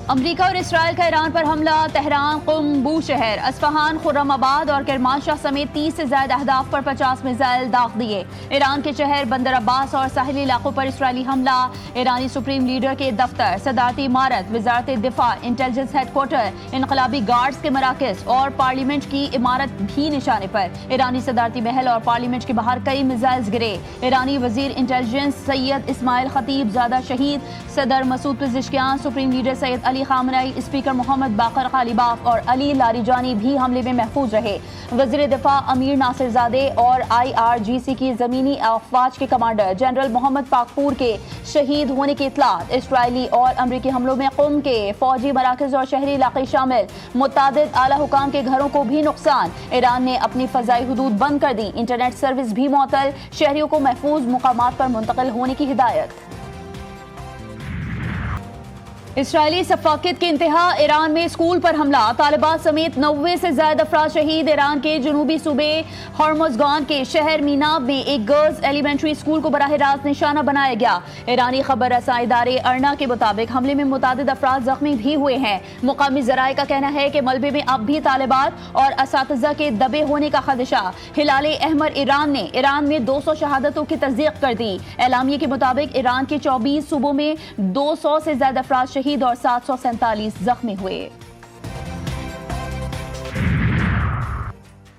امریکہ اور اسرائیل کا ایران پر حملہ، تہران، قم، بوشہر، اصفہان، خرم آباد اور کرمانشاہ سمیت 30 سے زائد اہداف پر 50 میزائل داغ دیے۔ ایران کے شہر بندر عباس اور ساحلی علاقوں پر اسرائیلی حملہ، ایرانی سپریم لیڈر کے دفتر، صدارتی عمارت، وزارت دفاع، انٹیلیجنس ہیڈ کوارٹر، انقلابی گارڈز کے مراکز اور پارلیمنٹ کی عمارت بھی نشانے پر۔ ایرانی صدارتی محل اور پارلیمنٹ کے باہر کئی میزائلز گرے۔ ایرانی وزیر انٹیلیجنس سید اسماعیل خطیب زادہ شہید، صدر مسعود پزشکیان، سپریم لیڈر سید علی خامنئی، اسپیکر محمد باقر غالیباف اور علی لاریجانی بھی حملے میں محفوظ رہے۔ وزیر دفاع امیر ناصر زادے اور IRGC کی زمینی افواج کے کمانڈر جنرل محمد پاکپور کے شہید ہونے کی اطلاعات۔ اسرائیلی اور امریکی حملوں میں قم کے فوجی مراکز اور شہری علاقے شامل، متعدد اعلی حکام کے گھروں کو بھی نقصان۔ ایران نے اپنی فضائی حدود بند کر دی، انٹرنیٹ سروس بھی معطل، شہریوں کو محفوظ مقامات پر منتقل ہونے کی ہدایت۔ اسرائیلی ثقافت کے انتہا، ایران میں اسکول پر حملہ، طالبات سمیت 90 سے زائد افراد شہید۔ ایران کے جنوبی صوبے ہارمزگان کے شہر میناب میں ایک گرلز ایلیمنٹری اسکول کو براہ راست نشانہ بنایا گیا۔ ایرانی خبر رساں ادارے ارنا کے مطابق حملے میں متعدد افراد زخمی بھی ہوئے ہیں۔ مقامی ذرائع کا کہنا ہے کہ ملبے میں اب بھی طالبات اور اساتذہ کے دبے ہونے کا خدشہ۔ ہلال احمر ایران نے ایران میں 200 شہادتوں کی تصدیق کر دی۔ اعلامیے کے مطابق ایران کے 24 صوبوں میں 200 سے زائد افراد شہید اور 747 زخمی ہوئے۔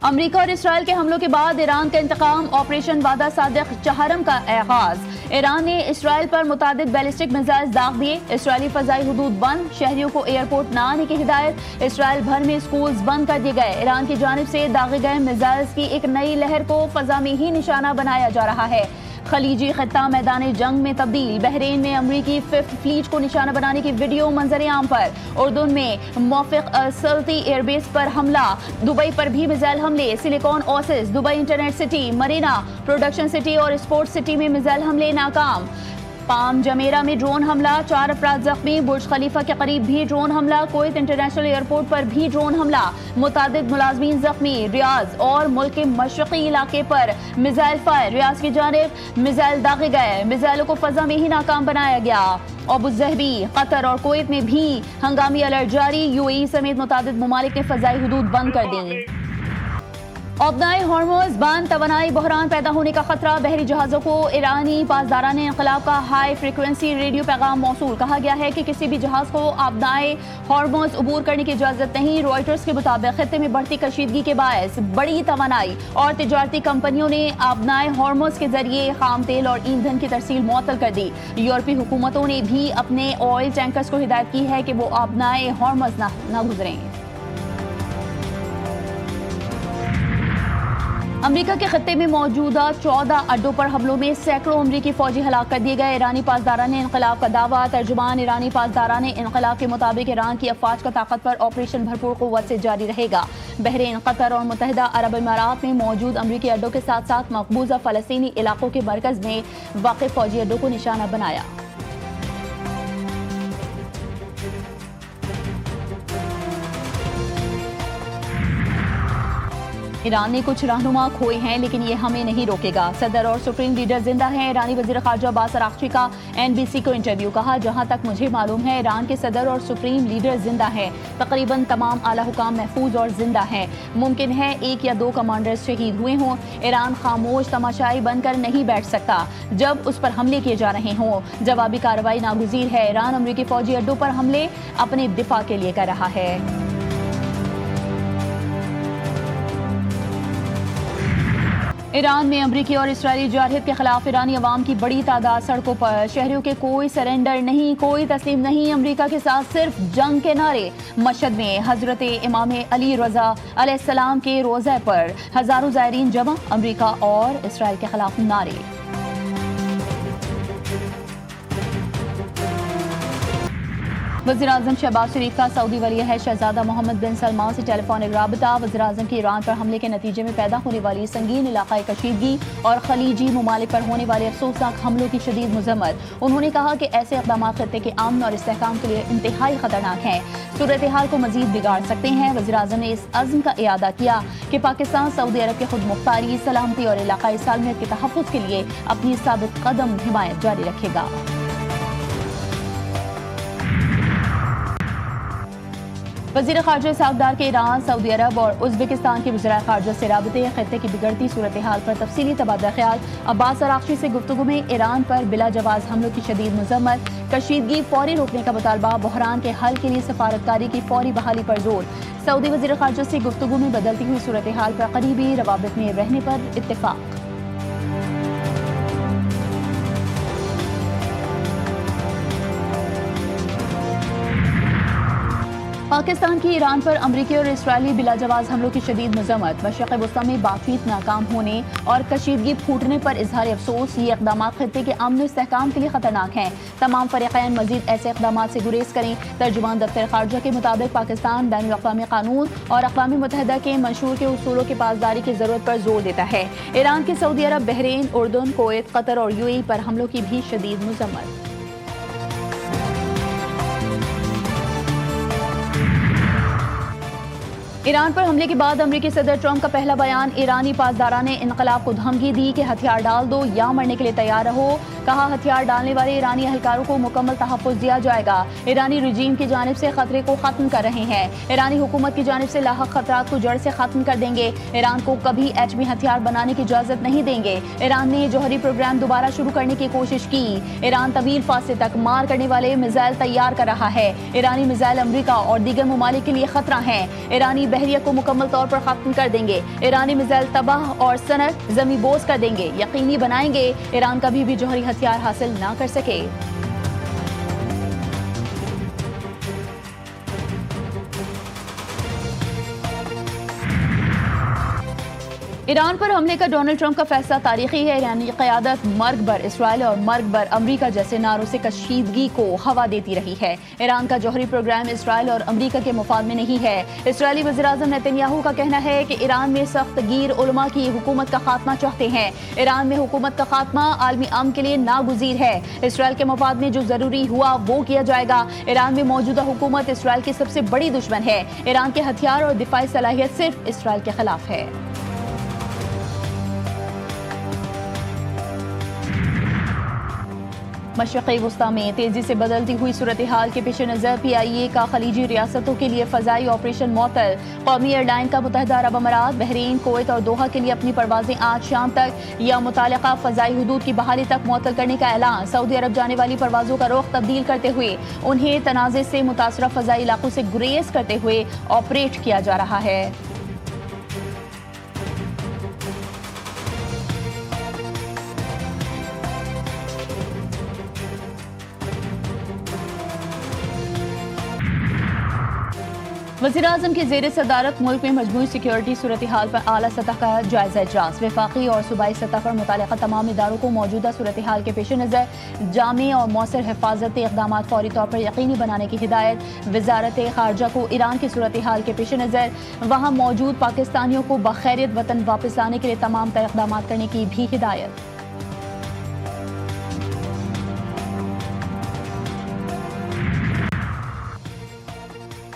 امریکہ اور اسرائیل کے حملوں کے بعد ایران کا انتقام، آپریشن وعدہ صادق چہارم کا آغاز۔ ایران نے اسرائیل پر متعدد بیلسٹک میزائل داغ دیے، اسرائیلی فضائی حدود بند، شہریوں کو ایئرپورٹ نہ آنے کی ہدایت، اسرائیل بھر میں اسکولز بند کر دیے گئے۔ ایران کی جانب سے داغے گئے میزائلز کی ایک نئی لہر کو فضا میں ہی نشانہ بنایا جا رہا ہے۔ خلیجی خطہ میدان جنگ میں تبدیل، بحرین میں امریکی 5th فلیٹ کو نشانہ بنانے کی ویڈیو منظر عام پر، اردن میں موافق سلطی ایئر بیس پر حملہ، دبئی پر بھی میزائل حملے، silicon oasis, Dubai internet city, marina production city اور اسپورٹ سٹی میں میزائل حملے ناکام۔ پام جمیرہ میں ڈرون حملہ، 4 افراد زخمی، برج خلیفہ کے قریب بھی ڈرون حملہ، کویت انٹرنیشنل ایئرپورٹ پر بھی ڈرون حملہ، متعدد ملازمین زخمی، ریاض اور ملک کے مشرقی علاقے پر میزائل فائر، ریاض کی جانب میزائل داغے گئے، میزائلوں کو فضا میں ہی ناکام بنایا گیا۔ ابوظہبی، قطر اور کویت میں بھی ہنگامی الرٹ جاری، UAE سمیت متعدد ممالک نے فضائی حدود بند کر دیں۔ ابنائے ہارمز بند، توانائی بحران پیدا ہونے کا خطرہ، بحری جہازوں کو ایرانی پاسداران انقلاب کا ہائی فریکوینسی ریڈیو پیغام موصول۔ کہا گیا ہے کہ کسی بھی جہاز کو ابنائے ہارمز عبور کرنے کی اجازت نہیں۔ روئٹرز کے مطابق خطے میں بڑھتی کشیدگی کے باعث بڑی توانائی اور تجارتی کمپنیوں نے ابنائے ہارمز کے ذریعے خام تیل اور ایندھن کی ترسیل معطل کر دی۔ یورپی حکومتوں نے بھی اپنے آئل ٹینکرز کو ہدایت کی ہے کہ وہ ابنائے ہارمز نہ گزریں۔ امریکہ کے خطے میں موجودہ 14 اڈوں پر حملوں میں سینکڑوں امریکی فوجی ہلاک کر دیے گئے۔ ایرانی پاسداران انقلاب کا دعویٰ، ترجمان ایرانی پاسداران انقلاب کے مطابق ایران کی افواج کا طاقت پر آپریشن بھرپور قوت سے جاری رہے گا۔ بحرین، قطر اور متحدہ عرب امارات میں موجود امریکی اڈوں کے ساتھ ساتھ مقبوضہ فلسطینی علاقوں کے مرکز میں واقع فوجی اڈوں کو نشانہ بنایا۔ ایران نے کچھ رہنما کھوئے ہیں لیکن یہ ہمیں نہیں روکے گا، صدر اور سپریم لیڈر زندہ ہیں۔ ایرانی وزیر خارجہ عباس اراغچی کا NBC کو انٹرویو، کہا جہاں تک مجھے معلوم ہے ایران کے صدر اور سپریم لیڈر زندہ ہیں، تقریباً تمام اعلیٰ حکام محفوظ اور زندہ ہیں، ممکن ہے 1 یا 2 کمانڈرز شہید ہوئے ہوں۔ ایران خاموش تماشائی بن کر نہیں بیٹھ سکتا جب اس پر حملے کیے جا رہے ہوں، جوابی کارروائی ناگزیر ہے۔ ایران امریکی فوجی اڈوں پر حملے اپنے دفاع کے لیے کر رہا ہے۔ ایران میں امریکی اور اسرائیلی جارحیت کے خلاف ایرانی عوام کی بڑی تعداد سڑکوں پر، شہریوں کے کوئی سرنڈر نہیں، کوئی تسلیم نہیں، امریکہ کے ساتھ صرف جنگ کے نعرے۔ مشہد میں حضرت امام علی رضا علیہ السلام کے روضہ پر ہزاروں زائرین جمع، امریکہ اور اسرائیل کے خلاف نعرے۔ وزیراعظم شہباز شریف کا سعودی ولی عہد شہزادہ محمد بن سلمان سے ٹیلی فونک رابطہ، وزیراعظم کی ایران پر حملے کے نتیجے میں پیدا ہونے والی سنگین علاقائی کشیدگی اور خلیجی ممالک پر ہونے والے افسوسناک حملوں کی شدید مذمت۔ انہوں نے کہا کہ ایسے اقدامات خطے کے امن اور استحکام کے لیے انتہائی خطرناک ہیں، صورتحال کو مزید بگاڑ سکتے ہیں۔ وزیراعظم نے اس عزم کا اعادہ کیا کہ پاکستان سعودی عرب کی خود مختاری، سلامتی اور علاقائی سالمیت کے تحفظ کے لیے اپنی ثابت قدم حمایت جاری رکھے گا۔ وزیر خارجہ اسحاق ڈار کے ایران، سعودی عرب اور ازبکستان کے وزرائے خارجہ سے رابطے، خطے کی بگڑتی صورتحال پر تفصیلی تبادلہ خیال۔ عباس اراغچی سے گفتگو میں ایران پر بلا جواز حملوں کی شدید مذمت، کشیدگی فوری روکنے کا مطالبہ، بحران کے حل کے لیے سفارتکاری کی فوری بحالی پر زور۔ سعودی وزیر خارجہ سے گفتگو میں بدلتی ہوئی صورتحال پر قریبی روابط میں رہنے پر اتفاق۔ پاکستان کی ایران پر امریکی اور اسرائیلی بلا جواز حملوں کی شدید مذمت، مشرق وسطی میں بات چیت ناکام ہونے اور کشیدگی پھوٹنے پر اظہار افسوس۔ یہ اقدامات خطے کے امن و استحکام کے لیے خطرناک ہیں، تمام فریقین مزید ایسے اقدامات سے گریز کریں۔ ترجمان دفتر خارجہ کے مطابق پاکستان بین الاقوامی قانون اور اقوام متحدہ کے منشور کے اصولوں کی پاسداری کی ضرورت پر زور دیتا ہے۔ ایران کی سعودی عرب، بحرین، اردن، کویت، قطر اور UAE پر حملوں کی بھی شدید مذمت۔ ایران پر حملے کے بعد امریکی صدر ٹرمپ کا پہلا بیان، ایرانی پاسداران نے انقلاب کو دھمکی دی کہ ہتھیار ڈال دو یا مرنے کے لیے تیار رہو۔ کہا ہتھیار ڈالنے والے ایرانی اہلکاروں کو مکمل تحفظ دیا جائے گا۔ ایرانی رجیم کی جانب سے خطرے کو ختم کر رہے ہیں، ایرانی حکومت کی جانب سے لاحق خطرات کو جڑ سے ختم کر دیں گے، ایران کو کبھی ایٹمی ہتھیار بنانے کی اجازت نہیں دیں گے۔ ایران نے جوہری پروگرام دوبارہ شروع کرنے کی کوشش کی۔ ایران طویل فاصلے تک مار کرنے والے میزائل تیار کر رہا ہے۔ ایرانی میزائل امریکہ اور دیگر ممالک کے لیے خطرہ ہیں۔ ایرانی بحریہ کو مکمل طور پر ختم کر دیں گے۔ ایرانی میزائل تباہ اور صنعت زمیں بوس کر دیں گے، یقینی بنائیں گے ایران کبھی بھی جوہری ہتھیار حاصل نہ کر سکے۔ ایران پر حملے کا ڈونلڈ ٹرمپ کا فیصلہ تاریخی ہے۔ ایرانی قیادت مرگ بر اسرائیل اور مرگ بر امریکہ جیسے نعروں سے کشیدگی کو ہوا دیتی رہی ہے۔ ایران کا جوہری پروگرام اسرائیل اور امریکہ کے مفاد میں نہیں ہے۔ اسرائیلی وزیراعظم نیتن یاہو کا کہنا ہے کہ ایران میں سخت گیر علماء کی حکومت کا خاتمہ چاہتے ہیں۔ ایران میں حکومت کا خاتمہ عالمی امن کے لیے ناگزیر ہے۔ اسرائیل کے مفاد میں جو ضروری ہوا وہ کیا جائے گا۔ ایران میں موجودہ حکومت اسرائیل کی سب سے بڑی دشمن ہے۔ ایران کے ہتھیار اور دفاعی صلاحیت صرف اسرائیل کے خلاف ہے۔ مشرق وسطی میں تیزی سے بدلتی ہوئی صورتحال کے پیش نظر PIA کا خلیجی ریاستوں کے لیے فضائی آپریشن معطل۔ قومی ایئر لائن کا متحدہ عرب امارات، بحرین، کویت اور دوحہ کے لیے اپنی پروازیں آج شام تک یا متعلقہ فضائی حدود کی بحالی تک معطل کرنے کا اعلان۔ سعودی عرب جانے والی پروازوں کا رخ تبدیل کرتے ہوئے انہیں تنازع سے متاثرہ فضائی علاقوں سے گریز کرتے ہوئے آپریٹ کیا جا رہا ہے۔ وزیراعظم کی زیر صدارت ملک میں مجموعی سیکیورٹی صورتحال پر اعلیٰ سطح کا جائزہ اجلاس۔ وفاقی اور صوبائی سطح پر متعلقہ تمام اداروں کو موجودہ صورتحال کے پیش نظر جامع اور مؤثر حفاظتی اقدامات فوری طور پر یقینی بنانے کی ہدایت۔ وزارت خارجہ کو ایران کی صورتحال کے پیش نظر وہاں موجود پاکستانیوں کو بخیریت وطن واپس لانے کے لیے تمام تر اقدامات کرنے کی بھی ہدایت۔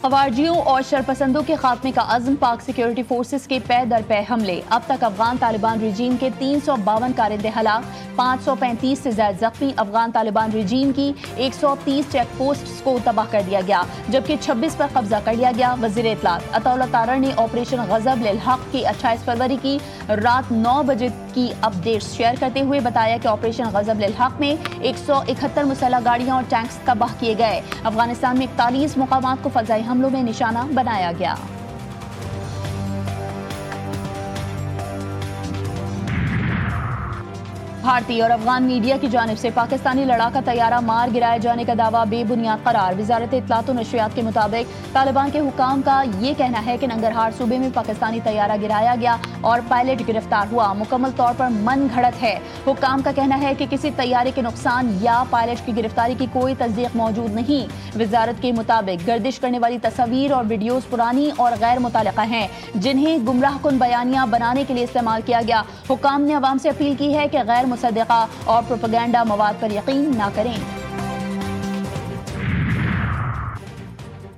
خواریوں اور شرپسندوں کے خاتمے کا عزم، پاک سیکیورٹی فورسز کے پے در پے حملے۔ اب تک افغان طالبان رجیم کے 352 کارندے ہلاک، 535 سے زائد زخمی۔ افغان طالبان رجیم کی 130 چیک پوسٹس کو تباہ کر دیا گیا جبکہ 26 پر قبضہ کر لیا گیا۔ وزیر اطلاعات عطا اللہ تارڑ نے آپریشن غضب للحق کی 28 فروری کی رات 9 بجے کی اپڈیٹس شیئر کرتے ہوئے بتایا کہ آپریشن غضب للحق میں 171 مسلح گاڑیاں اور ٹینکس تباہ کیے گئے۔ افغانستان میں 41 مقامات کو فضائی حملوں میں نشانہ بنایا گیا۔ بھارتی اور افغان میڈیا کی جانب سے پاکستانی لڑاکا طیارہ مار گرائے جانے کا دعویٰ بے بنیاد قرار۔ وزارت اطلاعات و نشریات کے مطابق طالبان کے حکام کا یہ کہنا ہے کہ ننگرہار صوبے میں پاکستانی طیارہ گرایا گیا اور پائلٹ گرفتار ہوا، مکمل طور پر من گھڑت ہے۔ حکام کا کہنا ہے کہ کسی طیارے کے نقصان یا پائلٹ کی گرفتاری کی کوئی تصدیق موجود نہیں۔ وزارت کے مطابق گردش کرنے والی تصاویر اور ویڈیوز پرانی اور غیر متعلقہ ہیں جنہیں گمراہ کن بیانیہ بنانے کے لیے استعمال کیا گیا۔ حکام نے عوام سے اپیل کی ہے کہ غیر مصدقہ اور پروپیگنڈا مواد پر یقین نہ کریں۔